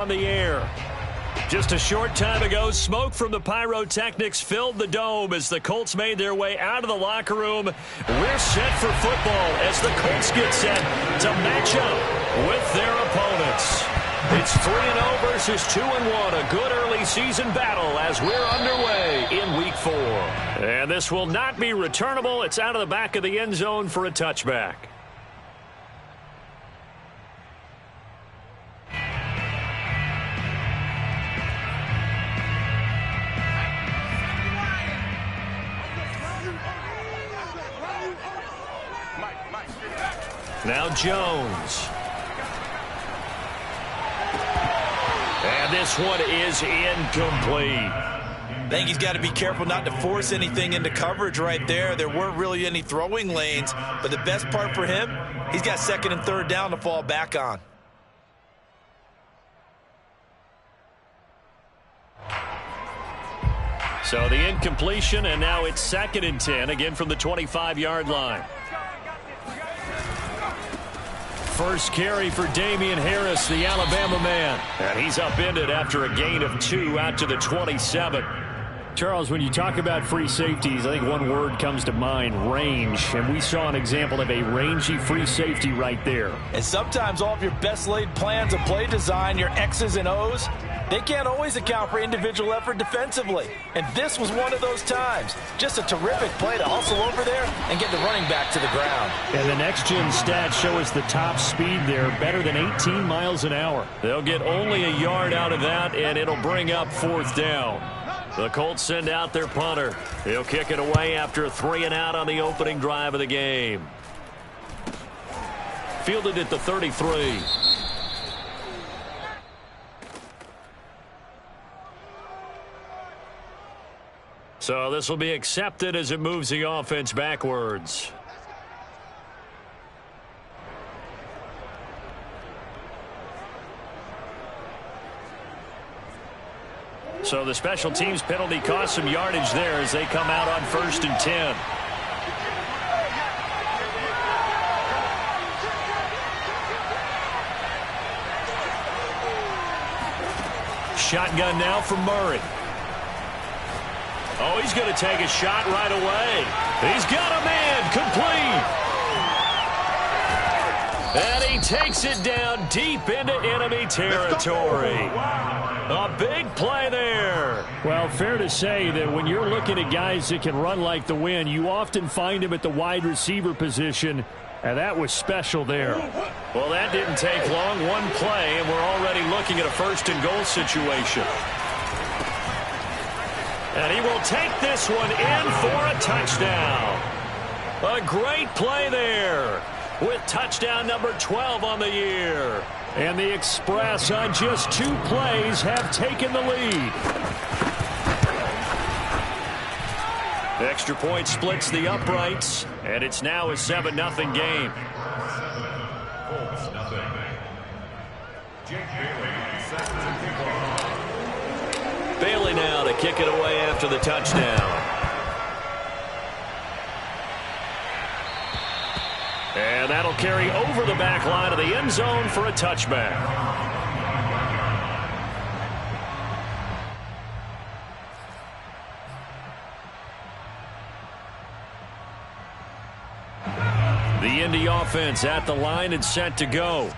On the air. Just a short time ago, smoke from the pyrotechnics filled the dome as the Colts made their way out of the locker room. We're set for football as the Colts get set to match up with their opponents. It's 3-0 versus 2-1, a good early season battle as we're underway in Week 4. And this will not be returnable. It's out of the back of the end zone for a touchback. Now Jones. And this one is incomplete. I think he's got to be careful not to force anything into coverage right there. There weren't really any throwing lanes, but the best part for him, he's got second and third down to fall back on. So the incompletion, and now it's 2nd and 10, again from the 25-yard line. First carry for Damian Harris, the Alabama man. And he's upended after a gain of 2 out to the 27. Charles, when you talk about free safeties, I think one word comes to mind, range. And we saw an example of a rangy free safety right there. And sometimes all of your best laid plans of play design, your X's and O's, they can't always account for individual effort defensively. And this was one of those times. Just a terrific play to hustle over there and get the running back to the ground. And the next-gen stats show us the top speed there, better than 18 miles an hour. They'll get only a yard out of that, and it'll bring up 4th down. The Colts send out their punter. He'll kick it away after a 3-and-out on the opening drive of the game. Fielded at the 33. So this will be accepted as it moves the offense backwards. So the special teams penalty cost some yardage there as they come out on 1st and 10. Shotgun now from Murray. Oh, he's going to take a shot right away. He's got a man complete. And he takes it down deep into enemy territory. A big play there. Well, fair to say that when you're looking at guys that can run like the wind, you often find them at the wide receiver position, and that was special there. Well, that didn't take long. One play, and we're already looking at a 1st and goal situation. And he will take this one in for a touchdown. A great play there with touchdown number 12 on the year. And the Express on just 2 plays have taken the lead. The extra point splits the uprights, and it's now a 7-0 game. Bailey now to kick it away after the touchdown. And that'll carry over the back line of the end zone for a touchback. The Indy offense at the line and set to go.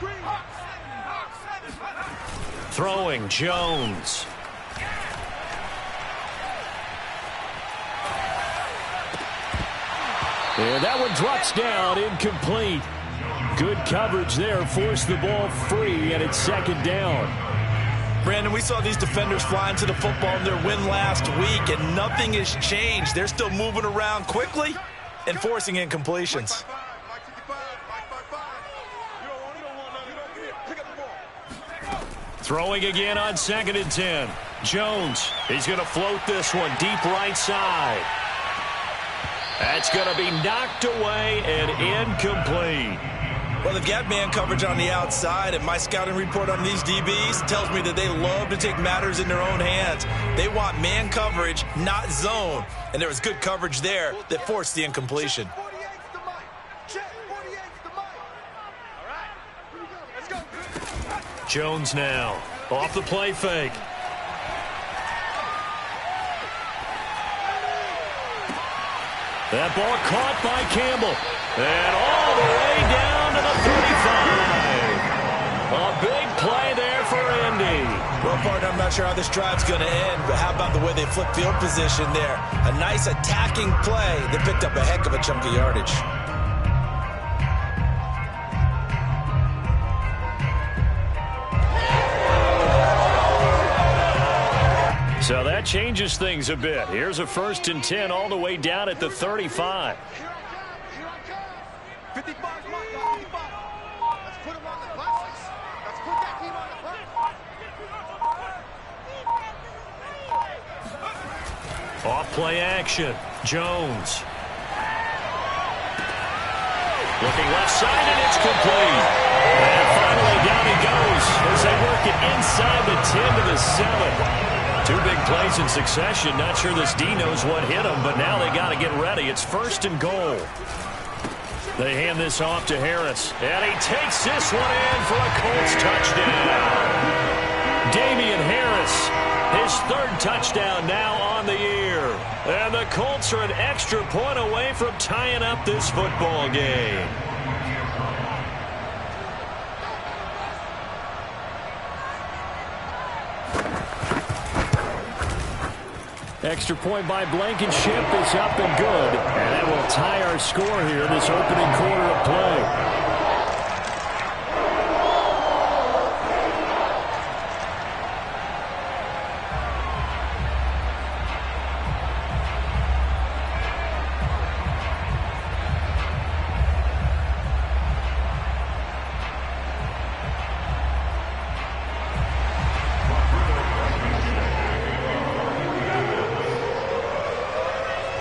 Throwing Jones. And that one drops down, incomplete. Good coverage there, forced the ball free, and it's 2nd down. Brandon, we saw these defenders flying to the football in their win last week, and nothing has changed. They're still moving around quickly and forcing incompletions. Throwing again on 2nd and 10. Jones, he's going to float this one deep right side. That's going to be knocked away and incomplete. Well, they've got man coverage on the outside, and my scouting report on these DBs tells me that they love to take matters in their own hands. They want man coverage, not zone. And there was good coverage there that forced the incompletion. Jones now. Off the play fake. That ball caught by Campbell. And all the way down to the 35. A big play there for Indy. Well, partner, I'm not sure how this drive's going to end, but how about the way they flip field position there? A nice attacking play that picked up a heck of a chunk of yardage. So that changes things a bit. Here's a 1st and 10 all the way down at the 35. Off play action. Jones. Looking left side, and it's complete. And finally down he goes as they work it inside the 10 to the 7. 2 big plays in succession. Not sure this D knows what hit him, but now they got to get ready. It's 1st and goal. They hand this off to Harris, and he takes this one in for a Colts touchdown. Damian Harris, his 3rd touchdown now on the year. And the Colts are an extra point away from tying up this football game. Extra point by Blankenship is up and good. And that will tie our score here this opening quarter of play.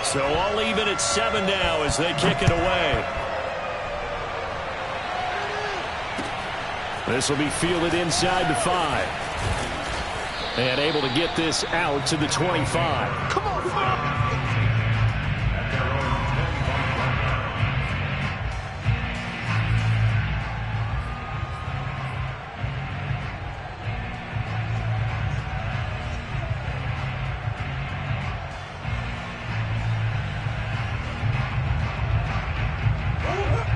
So all even at 7 now as they kick it away. This will be fielded inside the 5. And able to get this out to the 25. Come on,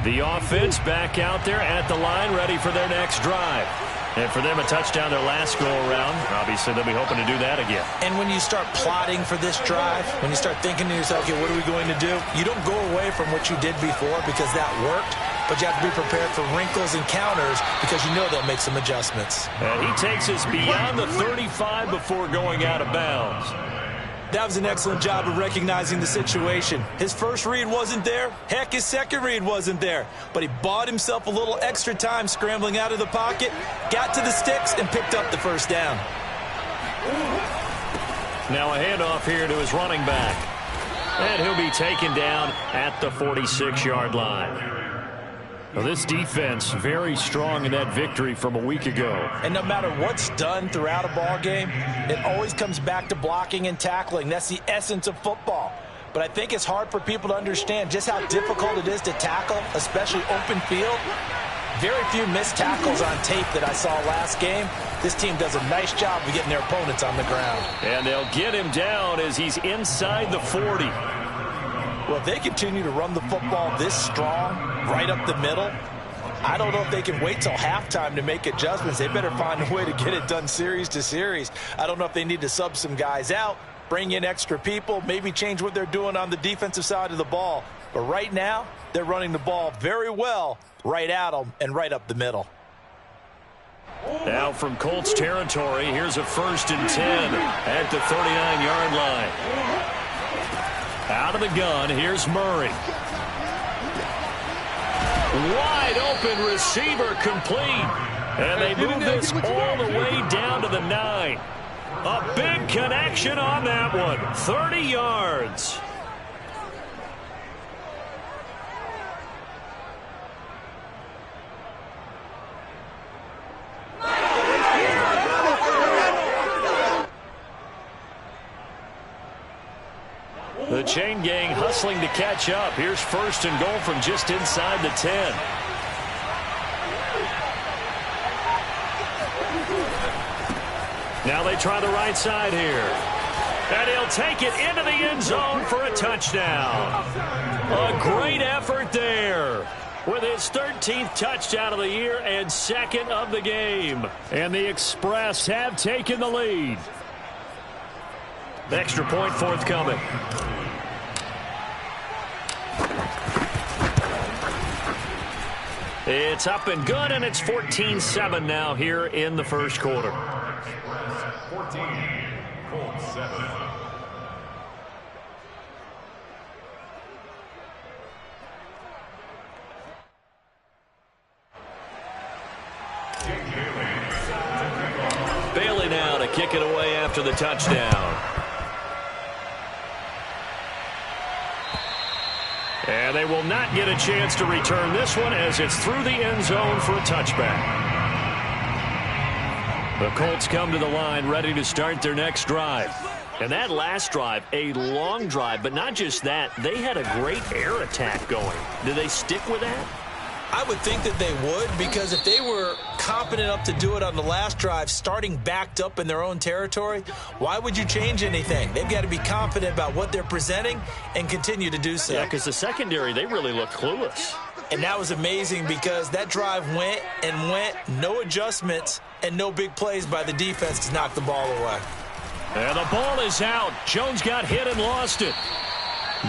the offense back out there at the line, ready for their next drive. And for them, a touchdown their last go-around. Obviously, they'll be hoping to do that again. And when you start plotting for this drive, when you start thinking to yourself, okay, what are we going to do? You don't go away from what you did before because that worked, but you have to be prepared for wrinkles and counters because you know they'll make some adjustments. And he takes us beyond the 35 before going out of bounds. That was an excellent job of recognizing the situation. His first read wasn't there. Heck, his second read wasn't there. But he bought himself a little extra time scrambling out of the pocket, got to the sticks, and picked up the 1st down. Now a handoff here to his running back. And he'll be taken down at the 46-yard line. Well, this defense very strong in that victory from a week ago. And no matter what's done throughout a ball game, it always comes back to blocking and tackling. That's the essence of football. But I think it's hard for people to understand just how difficult it is to tackle, especially open field. Very few missed tackles on tape that I saw last game. This team does a nice job of getting their opponents on the ground. And they'll get him down as he's inside the 40. Well, if they continue to run the football this strong, right up the middle, I don't know if they can wait till halftime to make adjustments. They better find a way to get it done series to series. I don't know if they need to sub some guys out, bring in extra people, maybe change what they're doing on the defensive side of the ball. But right now, they're running the ball very well right at them and right up the middle. Now from Colts territory, here's a 1st and 10 at the 39-yard line. Out of the gun, here's Murray. Wide open receiver complete. And they move this all the way down to the 9. A big connection on that one. 30 yards. The chain gang hustling to catch up. Here's 1st and goal from just inside the 10. Now they try the right side here. And he'll take it into the end zone for a touchdown. A great effort there with his 13th touchdown of the year and second of the game. And the Express have taken the lead. The extra point forthcoming. It's up and good, and it's 14-7 now here in the first quarter. 14, Colts 7. Bailey now to kick it away after the touchdown. And they will not get a chance to return this one as it's through the end zone for a touchback. The Colts come to the line ready to start their next drive. And that last drive, a long drive, but not just that, they had a great air attack going. Do they stick with that? I would think that they would, because if they were competent enough to do it on the last drive, starting backed up in their own territory, why would you change anything? They've got to be confident about what they're presenting and continue to do so. Yeah, because the secondary, they really looked clueless. And that was amazing because that drive went and went, no adjustments and no big plays by the defense to knock the ball away. And the ball is out. Jones got hit and lost it.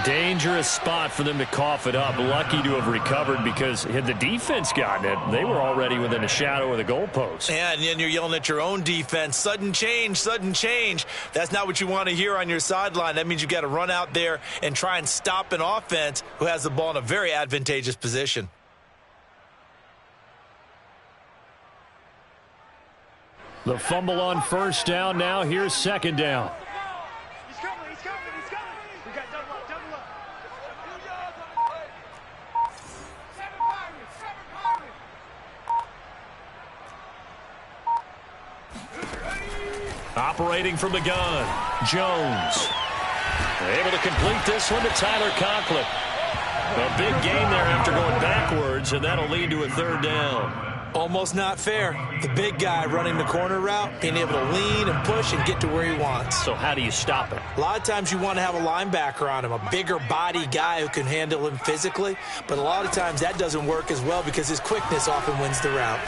Dangerous spot for them to cough it up. Lucky to have recovered, because had the defense gotten it, they were already within a shadow of the goalpost. Yeah, and then you're yelling at your own defense. Sudden change, sudden change. That's not what you want to hear on your sideline. That means you got to run out there and try and stop an offense who has the ball in a very advantageous position. The fumble on first down. Now here's second down. He's coming. We got double up. Operating from the gun, Jones. Able to complete this one to Tyler Conklin. A big gain there after going backwards, and that'll lead to a third down. Almost not fair. The big guy running the corner route, being able to lean and push and get to where he wants. So how do you stop it? A lot of times you want to have a linebacker on him, a bigger body guy who can handle him physically, but a lot of times that doesn't work as well because his quickness often wins the route.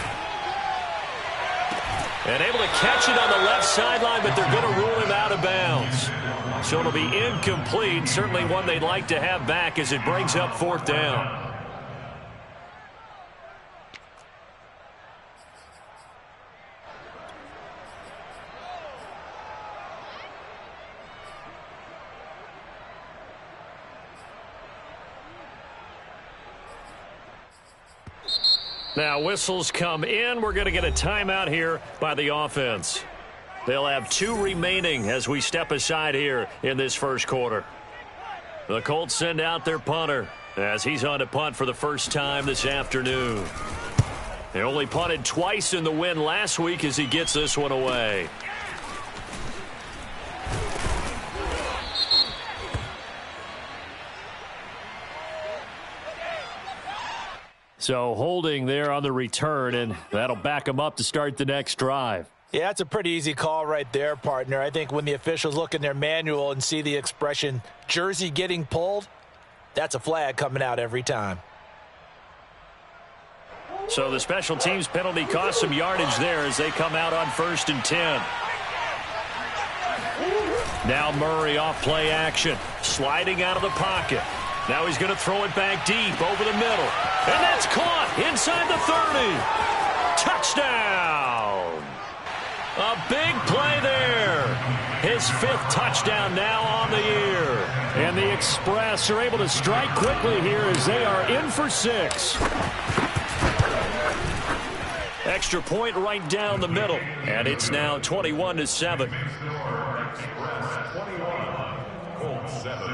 And able to catch it on the left sideline, but they're going to rule him out of bounds. So it'll be incomplete, certainly one they'd like to have back as it brings up fourth down. Now whistles come in. We're going to get a timeout here by the offense. They'll have 2 remaining as we step aside here in this first quarter. The Colts send out their punter as he's on to punt for the first time this afternoon. They only punted twice in the win last week as he gets this one away. So holding there on the return, and that'll back him up to start the next drive. Yeah, that's a pretty easy call right there, partner. I think when the officials look in their manual and see the expression jersey getting pulled, that's a flag coming out every time. So the special teams penalty cost some yardage there as they come out on 1st and 10. Now Murray off play action, sliding out of the pocket. Now he's going to throw it back deep over the middle. And that's caught inside the 30. Touchdown. A big play there. His 5th touchdown now on the year. And the Express are able to strike quickly here as they are in for 6. Extra point right down the middle. And it's now 21-7. Express 21, Colts 7.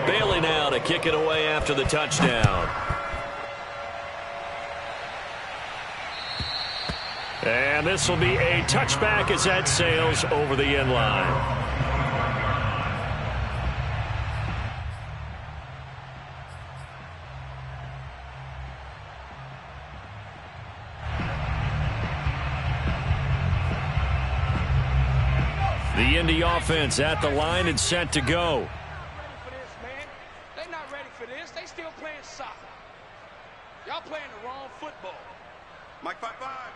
Bailey now to kick it away after the touchdown. And this will be a touchback as that sails over the end line. The Indy offense at the line and set to go. They're not ready for this. They still playing soccer. Y'all playing the wrong football. Mike 5-5,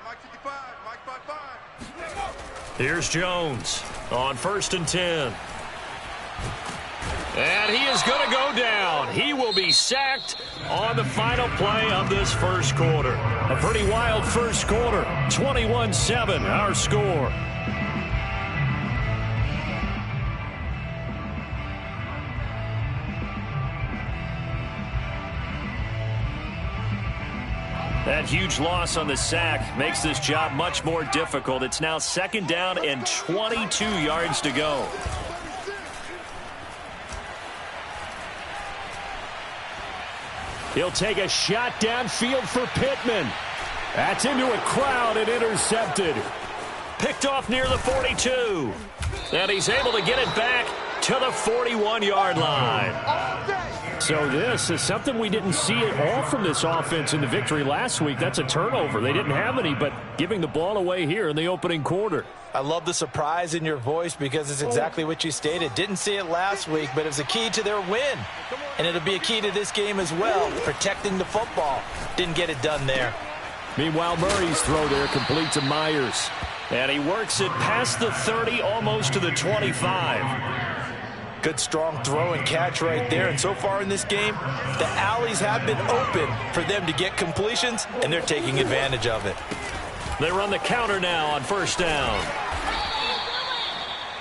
Mike 55, Mike 5-5. Here's Jones on 1st and 10. And he is going to go down. He will be sacked on the final play of this first quarter. A pretty wild first quarter. 21-7, our score. That huge loss on the sack makes this job much more difficult. It's now 2nd down and 22 yards to go. He'll take a shot downfield for Pittman. That's into a crowd and intercepted. Picked off near the 42. And he's able to get it back to the 41-yard line. So this is something we didn't see at all from this offense in the victory last week. That's a turnover. They didn't have any, but giving the ball away here in the opening quarter. I love the surprise in your voice because it's exactly what you stated. Didn't see it last week, but it was a key to their win. And it'll be a key to this game as well, protecting the football. Didn't get it done there. Meanwhile, Murray's throw there complete to Myers. And he works it past the 30, almost to the 25. Good strong throw and catch right there. And so far in this game, the alleys have been open for them to get completions, and they're taking advantage of it. They run the counter now on 1st down.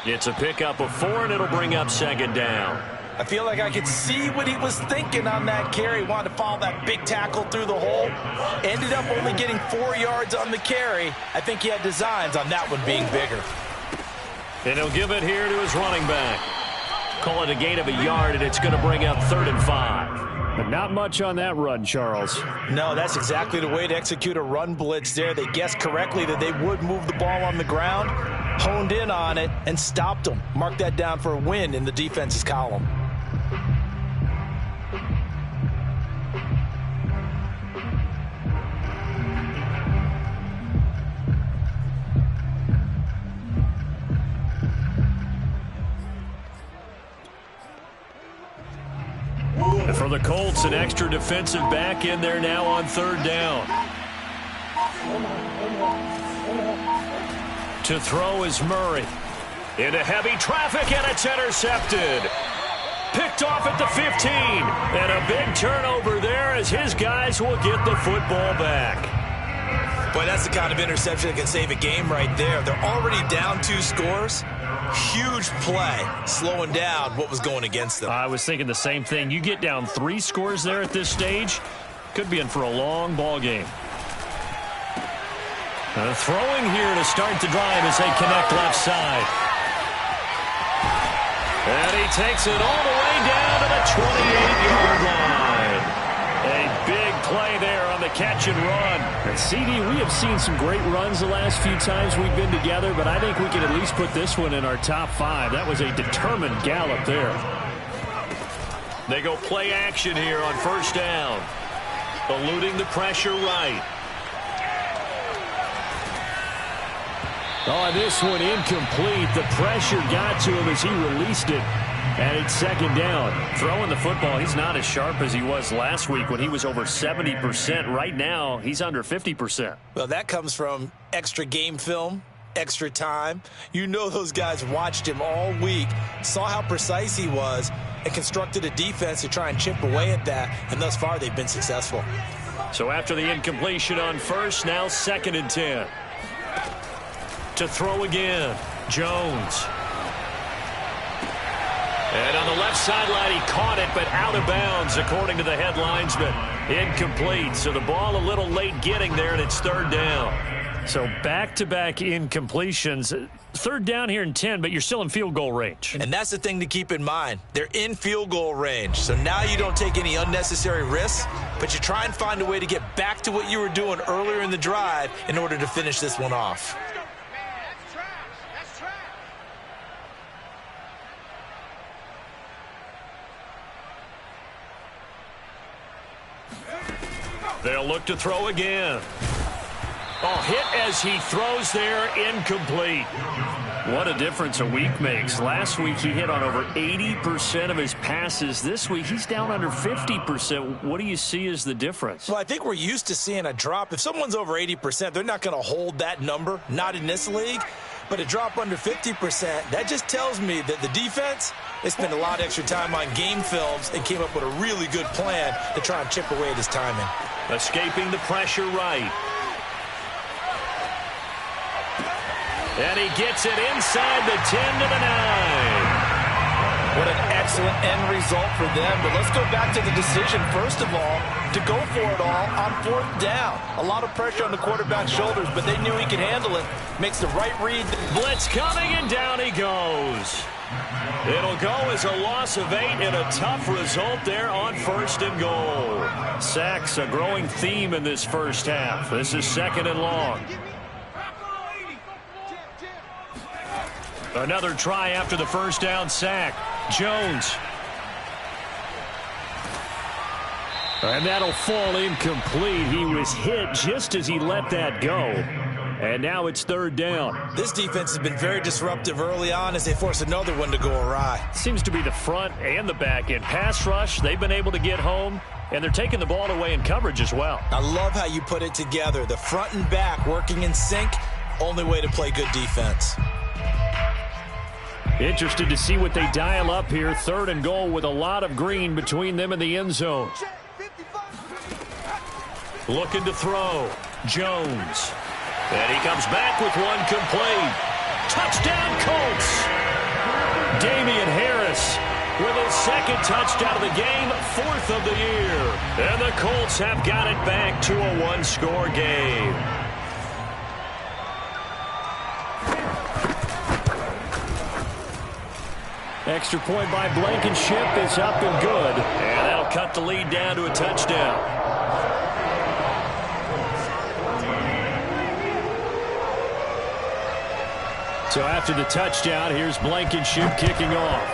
It's a pickup of 4, and it'll bring up 2nd down. I feel like I could see what he was thinking on that carry. Wanted to follow that big tackle through the hole. Ended up only getting 4 yards on the carry. I think he had designs on that one being bigger. And he'll give it here to his running back. Call it a gain of a yard, and it's going to bring up 3rd and 5. But not much on that run, Charles. No, that's exactly the way to execute a run blitz there. They guessed correctly that they would move the ball on the ground, honed in on it, and stopped them. Mark that down for a win in the defense's column. For the Colts, an extra defensive back in there now on 3rd down. To throw is Murray. Into heavy traffic, and it's intercepted. Picked off at the 15. And a big turnover there as his guys will get the football back. Boy, that's the kind of interception that can save a game right there. They're already down 2 scores. Huge play, slowing down what was going against them. I was thinking the same thing. You get down 3 scores there at this stage, could be in for a long ball game. Throwing here to start the drive as they connect left side. And he takes it all the way down to the 28-yard line. A big play there on the catch and run. And CD, we have seen some great runs the last few times we've been together, but I think we can at least put this one in our top 5. That was a determined gallop there. They go play action here on 1st down. Eluding the pressure right. Oh, this one incomplete. The pressure got to him as he released it. And it's 2nd down. Throwing the football, he's not as sharp as he was last week when he was over 70%. Right now, he's under 50%. Well, that comes from extra game film, extra time. You know those guys watched him all week, saw how precise he was, and constructed a defense to try and chip away at that. And thus far, they've been successful. So after the incompletion on 1st, now 2nd and 10. To throw again, Jones. And on the left sideline, he caught it, but out of bounds, according to the head linesman. Incomplete, so the ball a little late getting there, and it's 3rd down. So back-to-back incompletions. 3rd down here in 10, but you're still in field goal range. And that's the thing to keep in mind. They're in field goal range, so now you don't take any unnecessary risks, but you try and find a way to get back to what you were doing earlier in the drive in order to finish this one off. They'll look to throw again. Oh, hit as he throws there, incomplete. What a difference a week makes. Last week he hit on over 80% of his passes. This week he's down under 50%. What do you see as the difference? Well, I think we're used to seeing a drop. If someone's over 80%, they're not going to hold that number, not in this league. But a drop under 50%, that just tells me that the defense, they spent a lot of extra time on game films and came up with a really good plan to try and chip away at his timing. Escaping the pressure right. And he gets it inside the 10 to the 9. What an excellent end result for them. But let's go back to the decision, first of all, to go for it all on 4th down. A lot of pressure on the quarterback's shoulders, but they knew he could handle it. Makes the right read. Blitz coming, and down he goes. It'll go as a loss of 8 and a tough result there on 1st and goal. Sacks, a growing theme in this first half. This is 2nd and long. Another try after the first down sack. Jones. And that'll fall incomplete. He was hit just as he let that go. And now it's 3rd down. This defense has been very disruptive early on as they force another one to go awry. Seems to be the front and the back end. Pass rush, they've been able to get home, and they're taking the ball away in coverage as well. I love how you put it together. The front and back working in sync, only way to play good defense. Interested to see what they dial up here. 3rd and goal with a lot of green between them and the end zone. Looking to throw. Jones. And he comes back with one complete. Touchdown, Colts. Damian Harris with his 2nd touchdown of the game, 4th of the year. And the Colts have got it back to a 1-score game. Extra point by Blankenship is up and good. And that'll cut the lead down to a touchdown. So after the touchdown, here's Blankenship kicking off.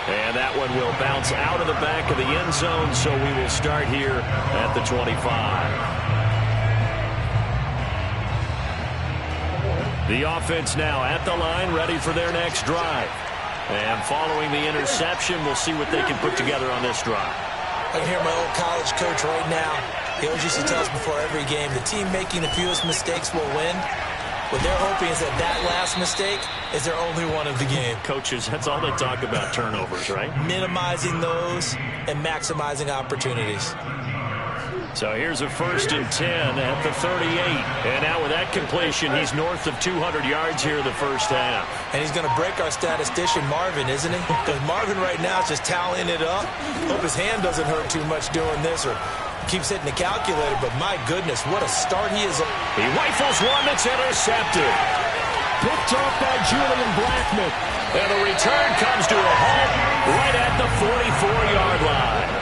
And that one will bounce out of the back of the end zone, so we will start here at the 25. The offense now at the line, ready for their next drive. And following the interception, we'll see what they can put together on this drive. I can hear my old college coach right now. He always used to tell us before every game, the team making the fewest mistakes will win. What they're hoping is that last mistake is their only one of the game. Coaches, that's all they talk about, turnovers, right? Minimizing those and maximizing opportunities. So here's a 1st and 10 at the 38. And now with that completion, he's north of 200 yards here in the first half. And he's going to break our statistician, Marvin, isn't he? Because Marvin right now is just tallying it up. Hope his hand doesn't hurt too much doing this or keeps hitting the calculator. But my goodness, what a start he is. He rifles one that's intercepted. Picked off by Julian Blackman. And the return comes to a halt right at the 44-yard line.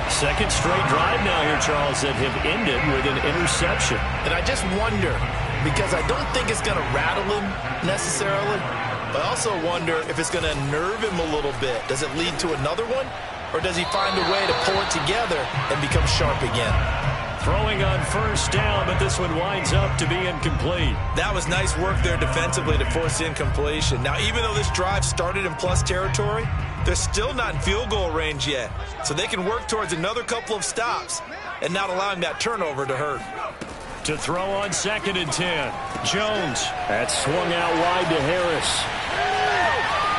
2nd straight drive now here, Charles, that have ended with an interception. And I just wonder, because I don't think it's going to rattle him necessarily, but I also wonder if it's going to nerve him a little bit. Does it lead to another one? Or does he find a way to pull it together and become sharp again? Throwing on 1st down, but this one winds up to be incomplete. That was nice work there defensively to force incompletion. Now, even though this drive started in plus territory, they're still not in field goal range yet. So they can work towards another couple of stops and not allowing that turnover to hurt. To throw on 2nd and 10. Jones. That swung out wide to Harris.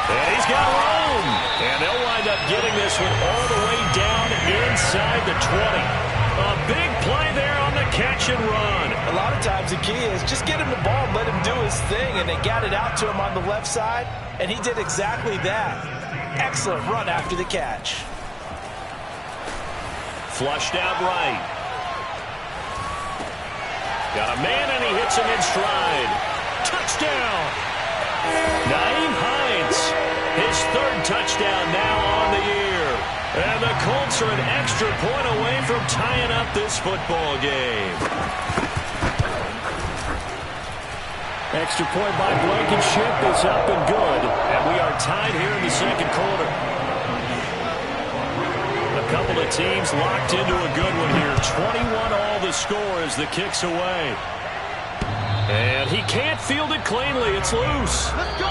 And he's got room. And they'll wind up getting this one all the way down inside the 20. A big play there on the catch and run. A lot of times the key is just get him the ball, let him do his thing, and they got it out to him on the left side, and he did exactly that. Excellent run after the catch. Flushed out right. Got a man, and he hits him in stride. Touchdown. Naeem Hines, his 3rd touchdown now on the year. And the Colts are an extra point away from tying up this football game. Extra point by Blankenship is up and good. And we are tied here in the 2nd quarter. The couple of teams locked into a good one here. 21 all the score as the kick's away. And he can't field it cleanly. It's loose. Let's go.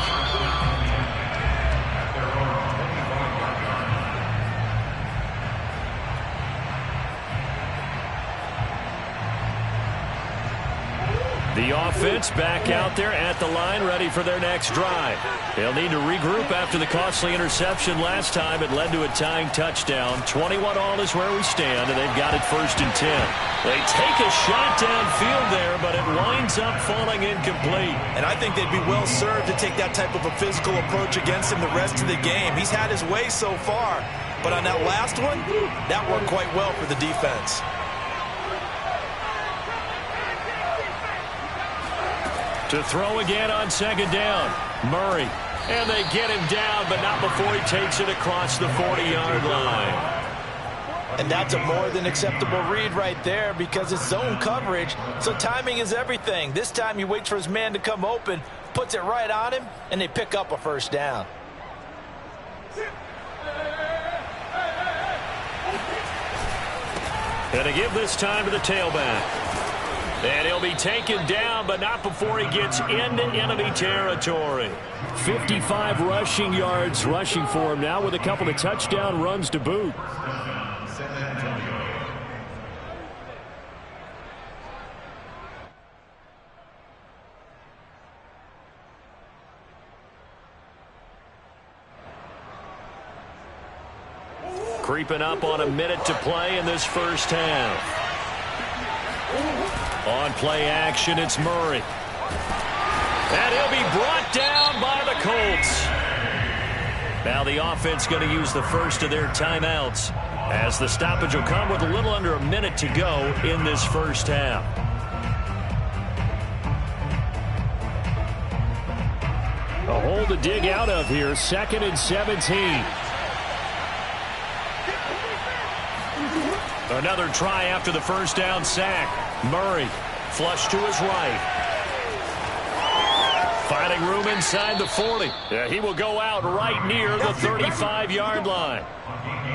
The offense back out there at the line, ready for their next drive. They'll need to regroup after the costly interception last time. It led to a tying touchdown. 21 all is where we stand, and they've got it 1st and 10. They take a shot downfield there, but it winds up falling incomplete. And I think they'd be well served to take that type of a physical approach against him the rest of the game. He's had his way so far, but on that last one, that worked quite well for the defense. To throw again on 2nd down. Murray. And they get him down, but not before he takes it across the 40-yard line. And that's a more than acceptable read right there because it's zone coverage, so timing is everything. This time he waits for his man to come open, puts it right on him, and they pick up a 1st down. And to give this time to the tailback. And he'll be taken down, but not before he gets into enemy territory. 55 rushing yards rushing for him now with a couple of touchdown runs to boot. Creeping up on a minute to play in this first half. On play action, it's Murray. And he'll be brought down by the Colts. Now the offense going to use the first of their timeouts, as the stoppage will come with a little under a minute to go in this first half. A hole to dig out of here, 2nd and 17. Another try after the 1st down sack. Murray, flush to his right. Finding room inside the 40. Yeah, he will go out right near the 35-yard line.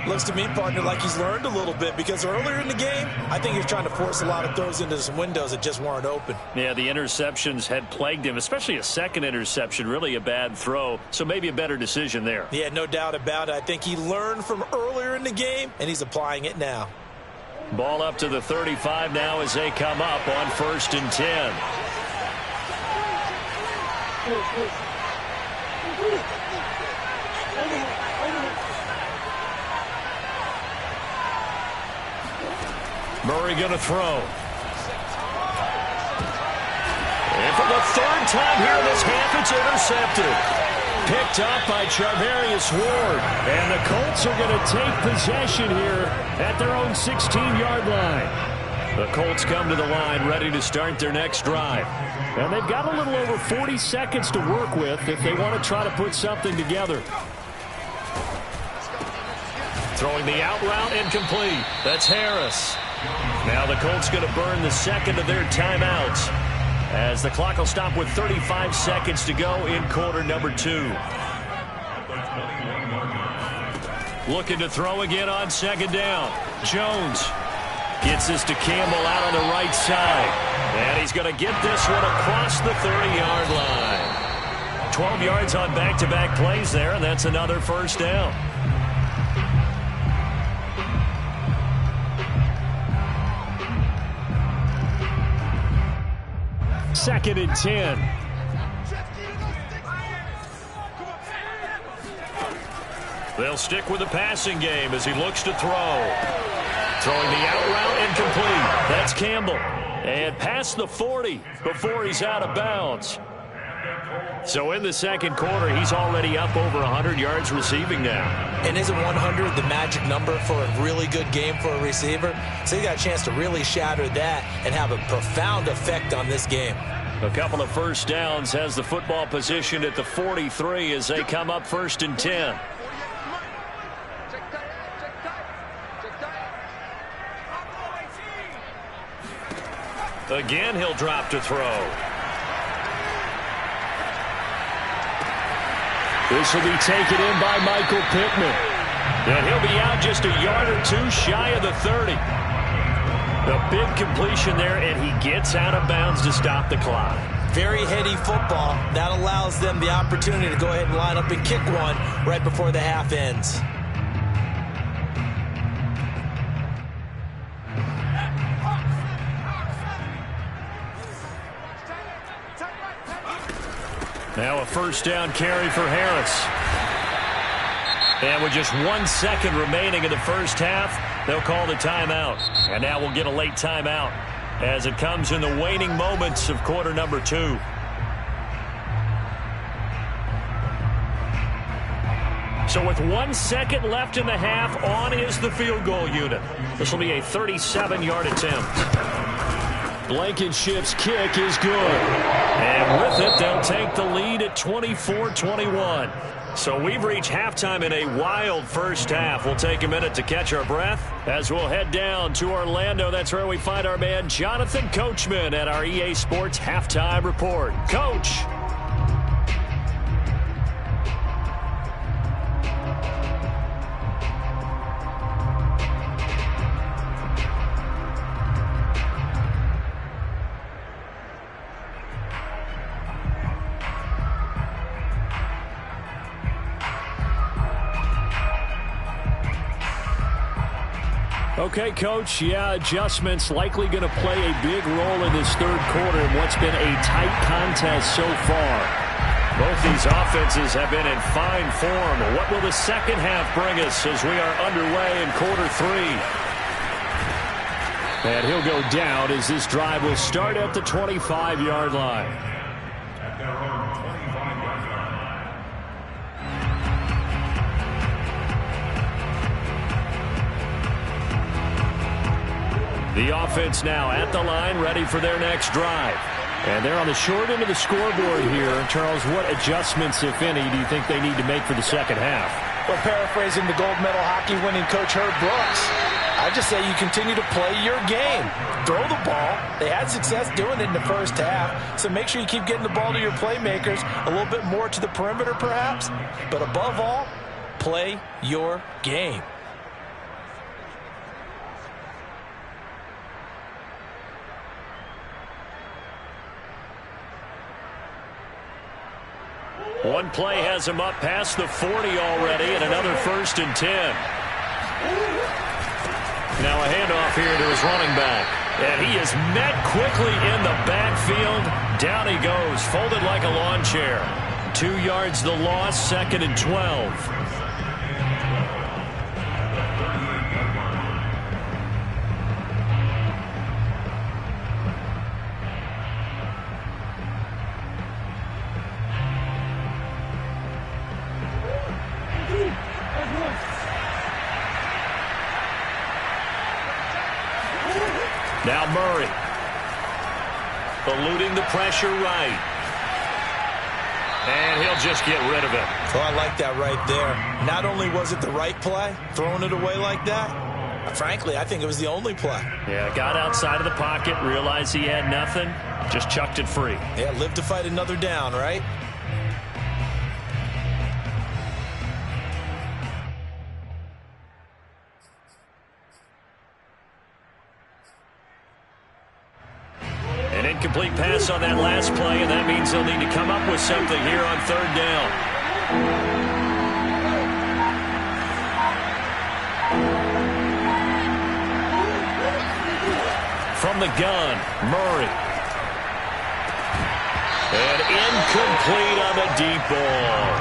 Looks to me, partner, like he's learned a little bit because earlier in the game, I think he was trying to force a lot of throws into some windows that just weren't open. Yeah, the interceptions had plagued him, especially a second interception, really a bad throw, so maybe a better decision there. Yeah, no doubt about it. I think he learned from earlier in the game, and he's applying it now. Ball up to the 35 now as they come up on 1st and 10. Murray going to throw. And for the 3rd time here in this half, it's intercepted. Picked up by Charvarius Ward. And the Colts are going to take possession here at their own 16-yard line. The Colts come to the line ready to start their next drive. And they've got a little over 40 seconds to work with if they want to try to put something together. Throwing the out route incomplete. That's Harris. Now the Colts going to burn the 2nd of their timeouts, as the clock will stop with 35 seconds to go in quarter number 2. Looking to throw again on 2nd down. Jones gets this to Campbell out on the right side. And he's going to get this one across the 30-yard line. 12 yards on back-to-back plays there, and that's another 1st down. Second and 10. They'll stick with the passing game as he looks to throw. Throwing the out route incomplete. That's Campbell. And past the 40 before he's out of bounds. So in the 2nd quarter, he's already up over 100 yards receiving now. And isn't 100 the magic number for a really good game for a receiver? So he got a chance to really shatter that and have a profound effect on this game. A couple of 1st downs, has the football position at the 43 as they come up 1st and 10. Again, he'll drop to throw. This will be taken in by Michael Pittman. And he'll be out just a yard or two shy of the 30. A big completion there, and he gets out of bounds to stop the clock. Very heady football. That allows them the opportunity to go ahead and line up and kick one right before the half ends. Now a first down carry for Harris. And with just 1 second remaining in the first half, they'll call the timeout. And now we'll get a late timeout as it comes in the waning moments of quarter number 2. So with 1 second left in the half, on is the field goal unit. This will be a 37-yard attempt. Blankenship's kick is good. And with it, they'll take the lead at 24-21. So we've reached halftime in a wild first half. We'll take a minute to catch our breath as we'll head down to Orlando. That's where we find our man Jonathan Coachman at our EA Sports Halftime Report. Coach. Okay, Coach, yeah, adjustments likely going to play a big role in this third quarter in what's been a tight contest so far. Both these offenses have been in fine form. What will the second half bring us as we are underway in quarter 3? And he'll go down as this drive will start at the 25-yard line. At their own 25-yard line. The offense now at the line, ready for their next drive. And they're on the short end of the scoreboard here. Charles, what adjustments, if any, do you think they need to make for the second half? Well, paraphrasing the gold medal hockey winning coach Herb Brooks, I just say you continue to play your game. Throw the ball. They had success doing it in the first half, so make sure you keep getting the ball to your playmakers, a little bit more to the perimeter perhaps, but above all, play your game. One play has him up past the 40 already, and another 1st and 10. Now a handoff here to his running back. And he is met quickly in the backfield. Down he goes, folded like a lawn chair. 2 yards the loss, 2nd and 12. Now Murray, eluding the pressure right. And he'll just get rid of it. Oh, I like that right there. Not only was it the right play, throwing it away like that, frankly, I think it was the only play. Yeah, got outside of the pocket, realized he had nothing, just chucked it free. Yeah, live to fight another down, right? Incomplete pass on that last play, and that means they'll need to come up with something here on 3rd down. From the gun, Murray. And incomplete on the deep ball.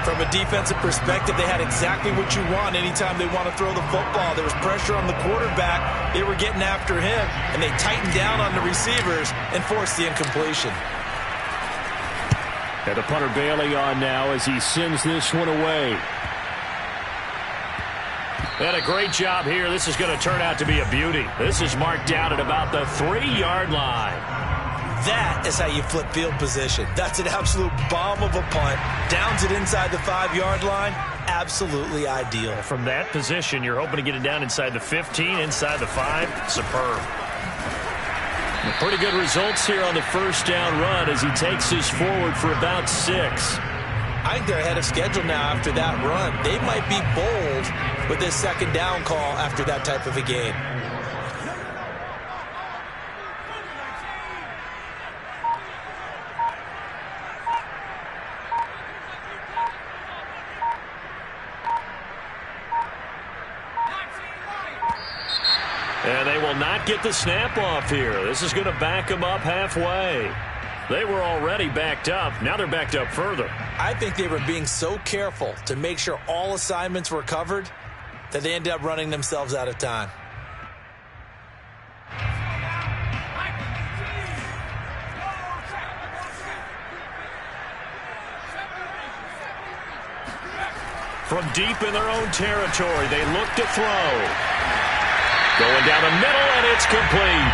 From a defensive perspective, they had exactly what you want anytime they want to throw the football. There was pressure on the quarterback. They were getting after him, and they tightened down on the receivers and forced the incompletion. And the punter Bailey on now as he sends this one away. And a great job here. This is going to turn out to be a beauty. This is marked down at about the 3-yard line. That is how you flip field position. That's an absolute bomb of a punt. Downs it inside the 5-yard line. Absolutely ideal. From that position, you're hoping to get it down inside the 15, inside the 5. Superb. And pretty good results here on the first down run as he takes this forward for about 6. I think they're ahead of schedule now after that run. They might be bold with this second down call after that type of a game. And they will not get the snap off here. This is going to back them up halfway. They were already backed up. Now they're backed up further. I think they were being so careful to make sure all assignments were covered that they ended up running themselves out of time. From deep in their own territory, they look to throw. Going down the middle, and it's complete.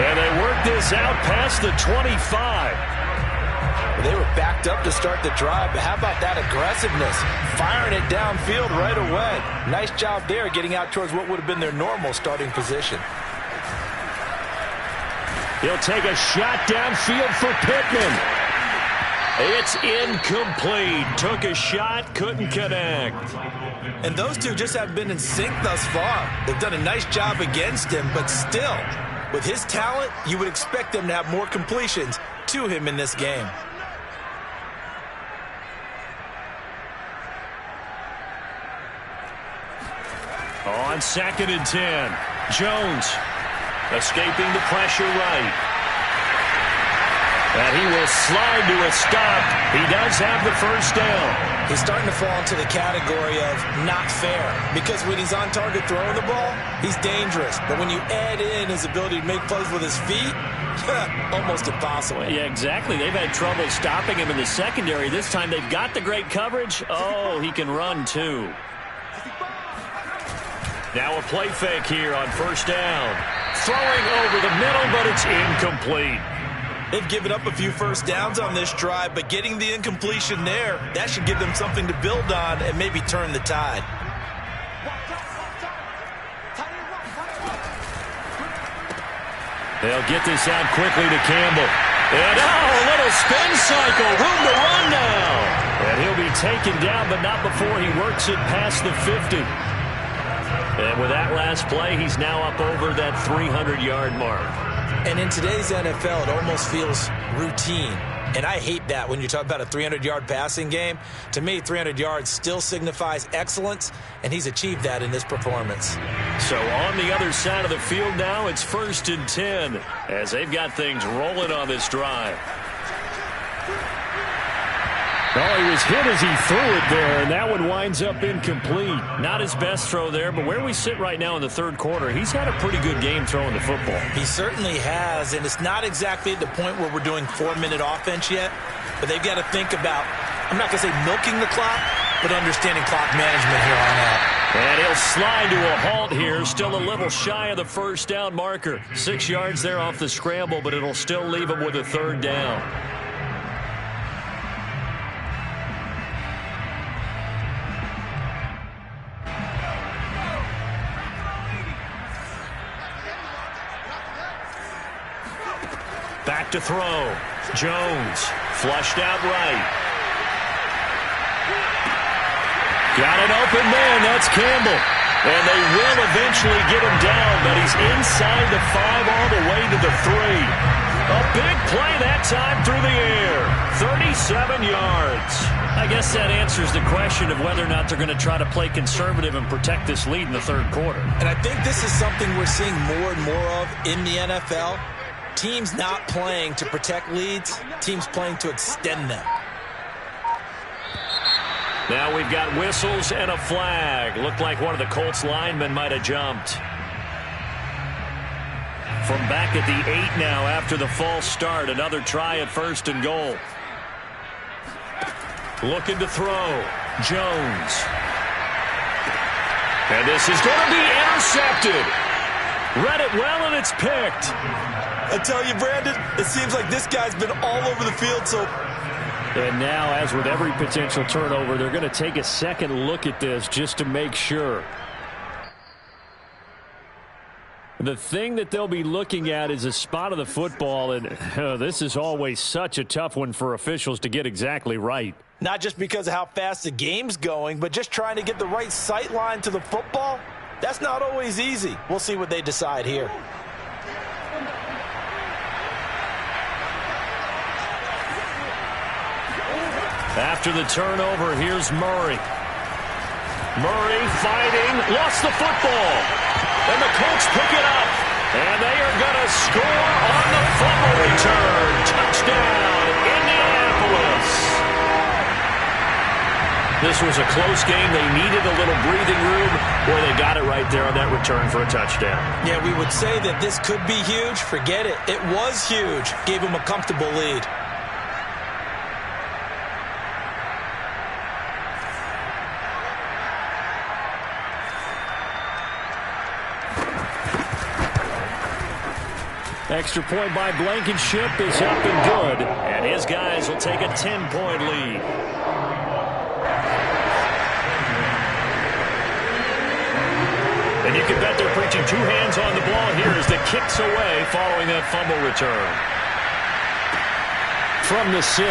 And they work this out past the 25. Well, they were backed up to start the drive, but how about that aggressiveness? Firing it downfield right away. Nice job there getting out towards what would have been their normal starting position. He'll take a shot downfield for Pittman. It's incomplete. Took a shot, couldn't connect. And those two just haven't been in sync thus far. They've done a nice job against him, but still, with his talent, you would expect them to have more completions to him in this game. On 2nd and 10, Jones escaping the pressure right. And he will slide to a stop. He does have the first down. He's starting to fall into the category of not fair, because when he's on target throwing the ball, he's dangerous. But when you add in his ability to make plays with his feet, almost impossible. Yeah, exactly. They've had trouble stopping him in the secondary. This time they've got the great coverage. Oh, he can run too. Now a play fake here on first down. Throwing over the middle, but it's incomplete. They've given up a few first downs on this drive, but getting the incompletion there, that should give them something to build on and maybe turn the tide. They'll get this out quickly to Campbell. And a little spin cycle. Room to run now. And he'll be taken down, but not before he works it past the 50. And with that last play, he's now up over that 300-yard mark. And in today's NFL, it almost feels routine. And I hate that when you talk about a 300-yard passing game. To me, 300 yards still signifies excellence, and he's achieved that in this performance. So on the other side of the field now, it's 1st and 10 as they've got things rolling on this drive. Oh, he was hit as he threw it there, and that one winds up incomplete. Not his best throw there, but where we sit right now in the third quarter, he's had a pretty good game throwing the football. He certainly has, and it's not exactly at the point where we're doing 4-minute offense yet, but they've got to think about, I'm not going to say milking the clock, but understanding clock management here on out. And he'll slide to a halt here, still a little shy of the first down marker. 6 yards there off the scramble, but it'll still leave him with a third down. Back to throw. Jones flushed out right. Got an open man. That's Campbell. And they will eventually get him down, but he's inside the 5 all the way to the 3. A big play that time through the air. 37 yards. I guess that answers the question of whether or not they're going to try to play conservative and protect this lead in the third quarter. And I think this is something we're seeing more and more of in the NFL. Teams not playing to protect leads, teams playing to extend them. Now we've got whistles and a flag. Looked like one of the Colts linemen might have jumped. From back at the 8 now after the false start. Another try at 1st and goal. Looking to throw. Jones. And this is going to be intercepted. Read it well, and it's picked. I tell you, Brandon, it seems like this guy's been all over the field, so... And now, as with every potential turnover, they're going to take a second look at this just to make sure. The thing that they'll be looking at is a spot of the football, and this is always such a tough one for officials to get exactly right. Not just because of how fast the game's going, but just trying to get the right sight line to the football. That's not always easy. We'll see what they decide here. After the turnover, here's Murray. Murray fighting, lost the football. And the Colts pick it up. And they are going to score on the fumble return. Touchdown, Indianapolis. This was a close game. They needed a little breathing room. Boy, they got it right there on that return for a touchdown. Yeah, we would say that this could be huge. Forget it. It was huge. Gave them a comfortable lead. Extra point by Blankenship is up and good. And his guys will take a 10-point lead. And you can bet they're preaching two hands on the ball here as the kick's away following that fumble return. From the 6.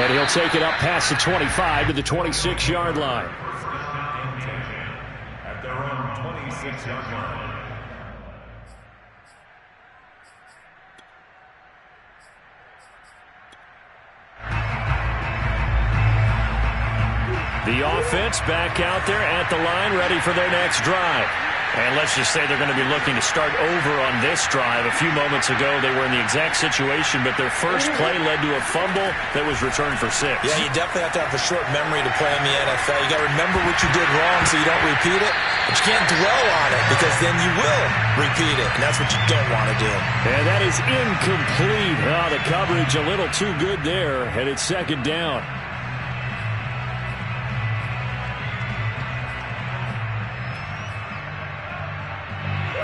And he'll take it up past the 25 to the 26-yard line. At their own 26-yard line. The offense back out there at the line, ready for their next drive. And let's just say they're going to be looking to start over on this drive. A few moments ago, they were in the exact situation, but their first play led to a fumble that was returned for 6. Yeah, you definitely have to have a short memory to play in the NFL. You got to remember what you did wrong so you don't repeat it, but you can't dwell on it because then you will repeat it, and that's what you don't want to do. And that is incomplete. Oh, the coverage a little too good there, and it's second down.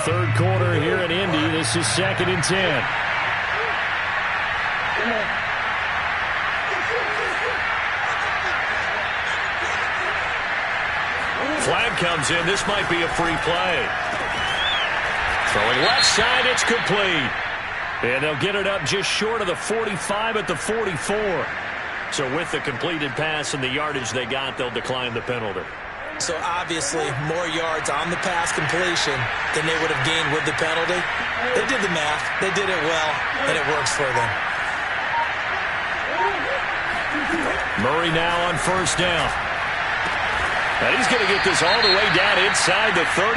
Third quarter here in Indy. This is 2nd and 10. Flag comes in. This might be a free play. Throwing left side. It's complete. And they'll get it up just short of the 45 at the 44. So with the completed pass and the yardage they got, they'll decline the penalty. So obviously more yards on the pass completion than they would have gained with the penalty. They did the math. They did it well, and it works for them. Murray now on first down. And he's going to get this all the way down inside the 35.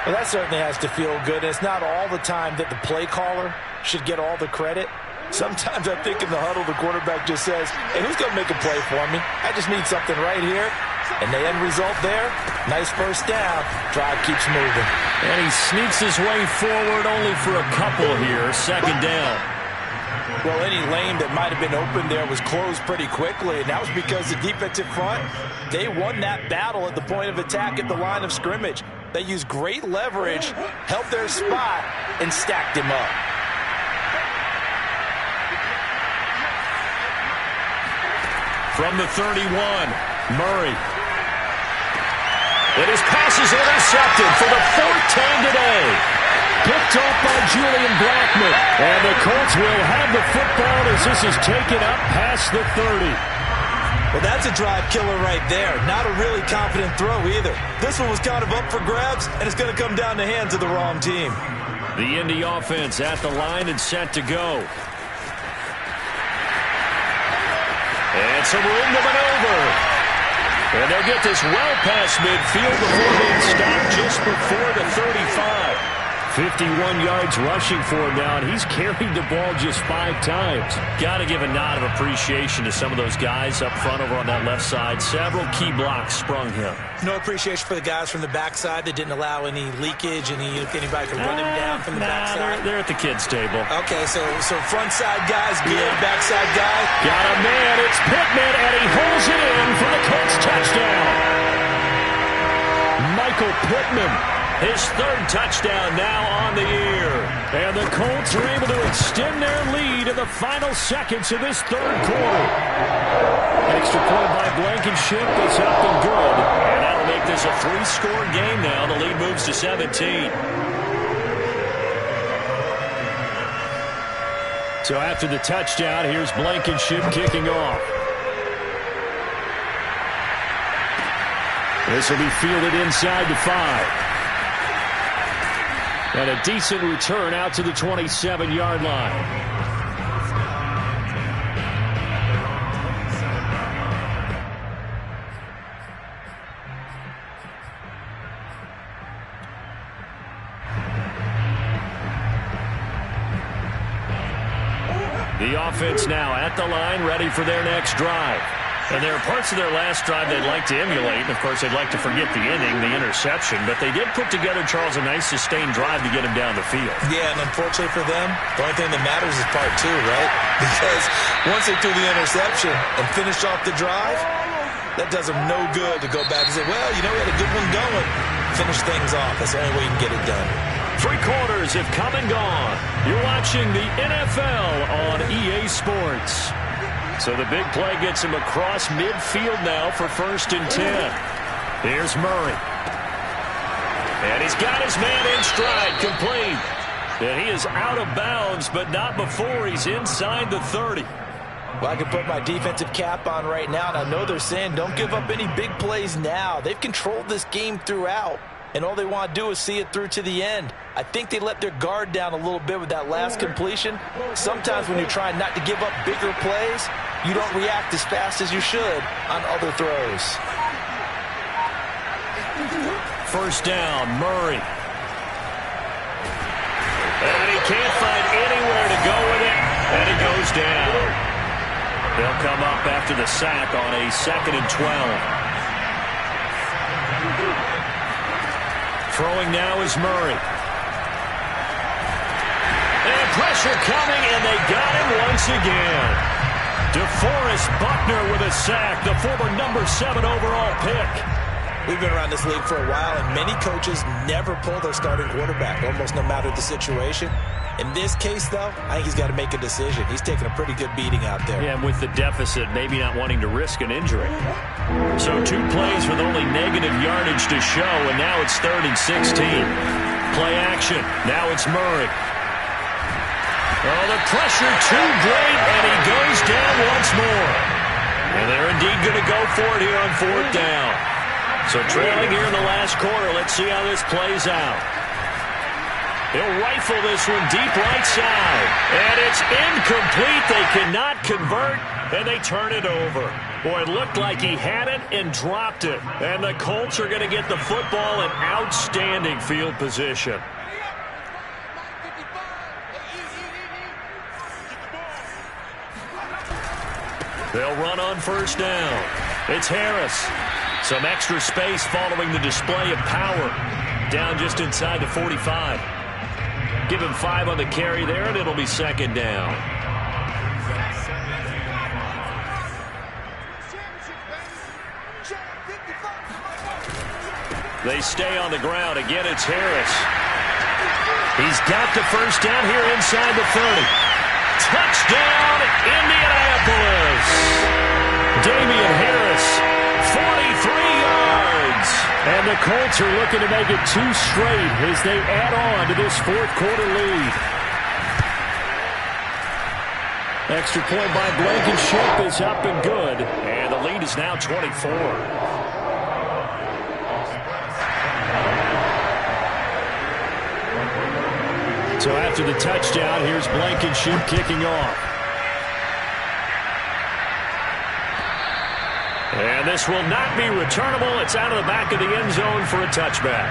Well, that certainly has to feel good. It's not all the time that the play caller should get all the credit. Sometimes I think in the huddle, the quarterback just says, hey, who's going to make a play for me? I just need something right here. And the end result there, nice first down. Drive keeps moving. And he sneaks his way forward only for a couple here. Second down. Well, any lane that might have been open there was closed pretty quickly, and that was because the defensive front, they won that battle at the point of attack at the line of scrimmage. They used great leverage, held their spot, and stacked him up. From the 31, Murray. And his pass is intercepted for the 4th time today. Picked off by Julian Blackman. And the Colts will have the football as this is taken up past the 30. Well, that's a drive killer right there. Not a really confident throw either. This one was kind of up for grabs, and it's going to come down the hands of the wrong team. The Indy offense at the line and set to go. And some room to maneuver. And they'll get this well past midfield before being stopped just before the 35. 51 yards rushing for him now, and he's carried the ball just 5 times. Got to give a nod of appreciation to some of those guys up front over on that left side. Several key blocks sprung him. No appreciation for the guys from the backside that didn't allow any leakage, anybody could run him down from the backside. They're at the kids' table. Okay, so front side guys good, backside guy. Got a man, it's Pittman, and he holds it in for the Colts touchdown. Michael Pittman, his 3rd touchdown now on the year. And the Colts are able to extend their lead in the final seconds of this 3rd quarter. Extra point by Blankenship is up and good. And that'll make this a 3-score game now. The lead moves to 17. So after the touchdown, here's Blankenship kicking off. This will be fielded inside the 5. And a decent return out to the 27-yard line. The offense now at the line, ready for their next drive. And there are parts of their last drive they'd like to emulate. And, of course, they'd like to forget the ending, the interception. But they did put together, Charles, a nice sustained drive to get him down the field. Yeah, and unfortunately for them, the only thing that matters is part 2, right? Because once they threw the interception and finished off the drive, that does them no good to go back and say, well, you know, we had a good one going. Finish things off. That's the only way you can get it done. 3 quarters have come and gone. You're watching the NFL on EA Sports. So the big play gets him across midfield now for 1st and 10. Here's Murray. And he's got his man in stride, complete. And he is out of bounds, but not before he's inside the 30. Well, I can put my defensive cap on right now, and I know they're saying don't give up any big plays now. They've controlled this game throughout, and all they want to do is see it through to the end. I think they let their guard down a little bit with that last completion. Sometimes when you're trying not to give up bigger plays, you don't react as fast as you should on other throws. 1st down, Murray. And he can't find anywhere to go with it, and it goes down. They'll come up after the sack on a 2nd and 12. Throwing now is Murray. And pressure coming, and they got him once again. DeForest Buckner with a sack, the former number 7 overall pick. We've been around this league for a while, and many coaches never pull their starting quarterback, almost no matter the situation. In this case, though, I think he's got to make a decision. He's taking a pretty good beating out there. Yeah, and with the deficit, maybe not wanting to risk an injury. So 2 plays with only negative yardage to show, and now it's 3rd and 16. Play action. Now it's Murray. Oh, the pressure too great, and he goes down once more. And they're indeed going to go for it here on 4th down. So trailing here in the last quarter, let's see how this plays out. He'll rifle this one deep right side. And it's incomplete. They cannot convert, and they turn it over. Boy, it looked like he had it and dropped it. And the Colts are going to get the football in outstanding field position. They'll run on 1st down. It's Harris. Some extra space following the display of power. Down just inside the 45. Give him 5 on the carry there, and it'll be 2nd down. They stay on the ground. Again, it's Harris. He's got the 1st down here inside the 30. Touchdown, Indianapolis. Damian Harris, 43 yards. And the Colts are looking to make it 2 straight as they add on to this 4th quarter lead. Extra point by Blankenship is up and good. And the lead is now 24. So after the touchdown, here's Blankenship kicking off. And this will not be returnable. It's out of the back of the end zone for a touchback.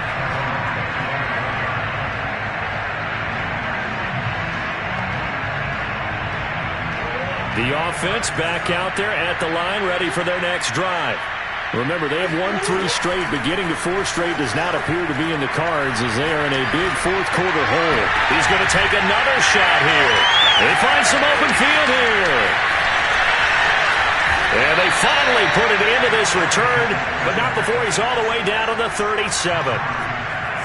The offense back out there at the line, ready for their next drive. Remember, they have won 3 straight, but getting to 4 straight does not appear to be in the cards as they are in a big 4th quarter hole. He's going to take another shot here. They find some open field here. And they finally put it into this return, but not before he's all the way down to the 37.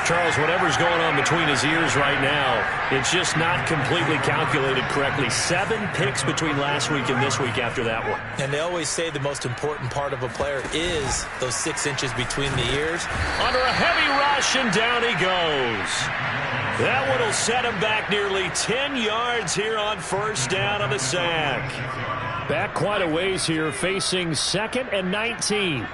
Charles, whatever's going on between his ears right now, it's just not completely calculated correctly. 7 picks between last week and this week after that one. And they always say the most important part of a player is those 6 inches between the ears. Under a heavy rush, and down he goes. That one will set him back nearly 10 yards here on first down on the sack. Back quite a ways here, facing 2nd and 19.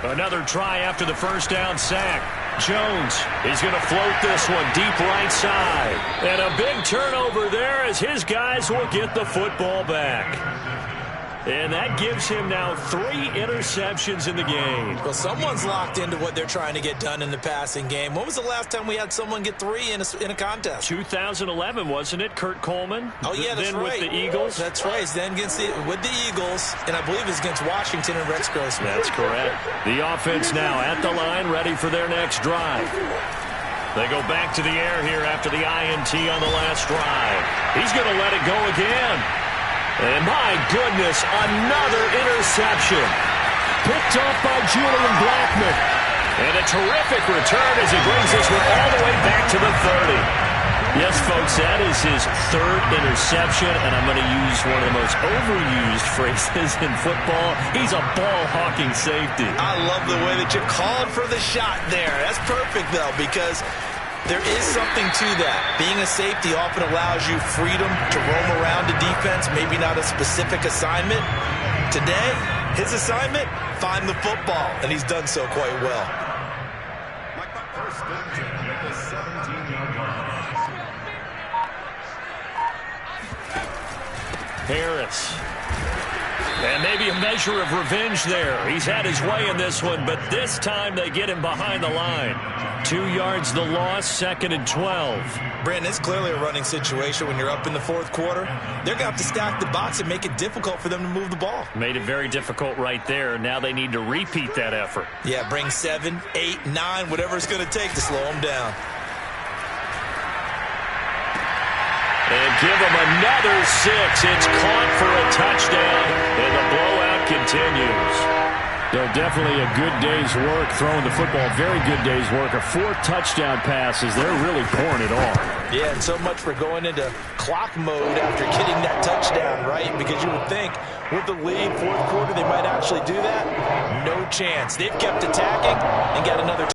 Another try after the first down sack. Jones is going to float this one deep right side. And a big turnover there as his guys will get the football back. And that gives him now 3 interceptions in the game. Well, someone's locked into what they're trying to get done in the passing game. When was the last time we had someone get 3 in a contest? 2011, wasn't it, Kurt Coleman? Oh, yeah, that's then right. With the Eagles? That's right. Then with the Eagles, and I believe it's against Washington and Rex Grossman. That's correct. The offense now at the line, ready for their next drive. They go back to the air here after the INT on the last drive. He's going to let it go again. And my goodness, another interception. Picked off by Julian Blackmon. And a terrific return as he brings this one all the way back to the 30. Yes, folks, that is his 3rd interception, and I'm going to use one of the most overused phrases in football. He's a ball-hawking safety. I love the way that you called for the shot there. That's perfect, though, because there is something to that. Being a safety often allows you freedom to roam around the defense, maybe not a specific assignment. Today, his assignment, find the football, and he's done so quite well. First and 10 at the 17-yard line. Harris. And maybe a measure of revenge there. He's had his way in this one, but this time they get him behind the line. 2 yards the loss, 2nd and 12. Brandon, it's clearly a running situation when you're up in the 4th quarter. They're going to have to stack the box and make it difficult for them to move the ball. Made it very difficult right there. Now they need to repeat that effort. Yeah, bring 7, 8, 9, whatever it's going to take to slow them down. And give him another 6. It's caught for a touchdown, and the blowout continues. So definitely a good day's work throwing the football. Very good day's work. 4 touchdown passes. They're really pouring it on. Yeah, and so much for going into clock mode after getting that touchdown, right? Because you would think with the lead, 4th quarter, they might actually do that. No chance. They've kept attacking and got another